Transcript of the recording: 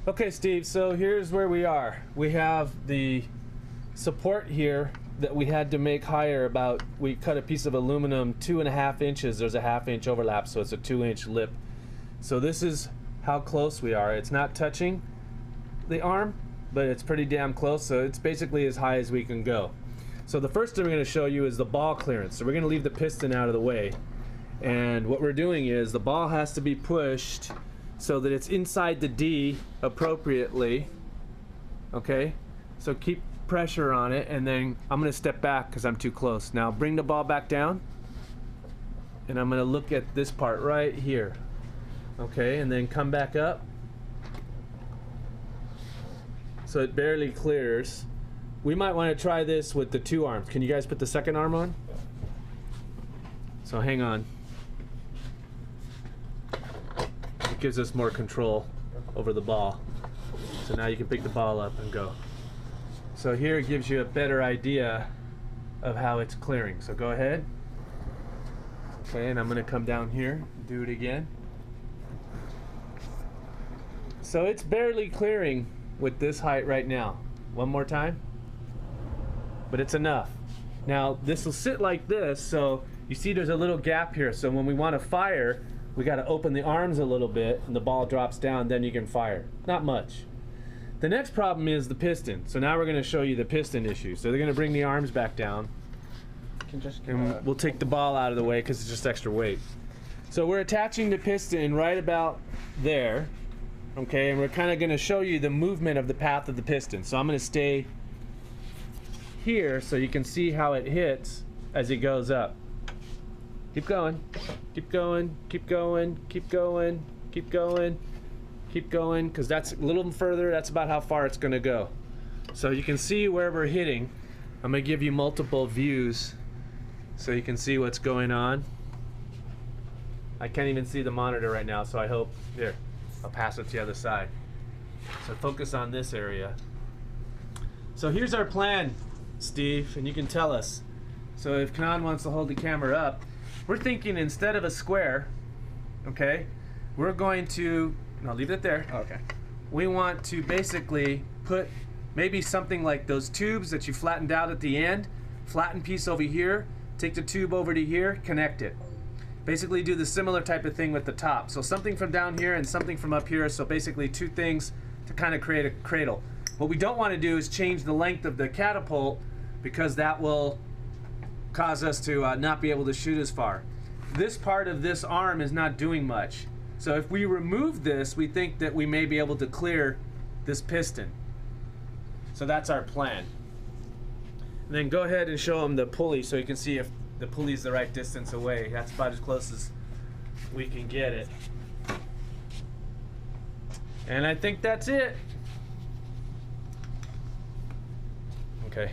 Okay, Steve, so here's where we are. We have the support here that we had to make higher about, we cut a piece of aluminum 2.5 inches. There's a 1/2 inch overlap, so it's a 2-inch lip. So this is how close we are. It's not touching the arm, but it's pretty damn close, so it's basically as high as we can go. So the first thing we're going to show you is the ball clearance. So we're going to leave the piston out of the way. And what we're doing is the ball has to be pushed so that it's inside the D appropriately. Okay, so keep pressure on it, and then I'm going to step back because I'm too close. Now bring the ball back down, and I'm going to look at this part right here. Okay, and then come back up so it barely clears. We might want to try this with the 2 arms. Can you guys put the second arm on? So hang on. It gives us more control over the ball. So now you can pick the ball up and go. So here it gives you a better idea of how it's clearing. So go ahead. Okay, and I'm going to come down here and do it again. So it's barely clearing with this height right now. One more time. But it's enough. Now this will sit like this, so you see there's a little gap here. So when we want to fire, we got to open the arms a little bit and the ball drops down, then you can fire. Not much. The next problem is the piston. So now we're going to show you the piston issue. So they're going to bring the arms back down. And we'll take the ball out of the way because it's just extra weight. So we're attaching the piston right about there. Okay, and we're kind of going to show you the movement of the path of the piston. So I'm going to stay here so you can see how it hits as it goes up. Keep going, keep going, keep going, keep going, keep going, keep going, because that's a little further. That's about how far it's going to go. So you can see where we're hitting. I'm going to give you multiple views so you can see what's going on. I can't even see the monitor right now, so I hope, here, I'll pass it to the other side. So focus on this area. So here's our plan, Steve, and you can tell us. So if Kanan wants to hold the camera up, we're thinking instead of a square, okay, we're going to, I'll leave it there. Okay. We want to basically put maybe something like those tubes that you flattened out at the end, flatten piece over here, take the tube over to here, connect it. Basically do the similar type of thing with the top. So something from down here and something from up here, so basically 2 things to kind of create a cradle. What we don't want to do is change the length of the catapult, because that will cause us to not be able to shoot as far. This part of this arm is not doing much. So if we remove this, we think that we may be able to clear this piston. So that's our plan. And then go ahead and show them the pulley so you can see if the pulley's the right distance away. That's about as close as we can get it. And I think that's it. Okay.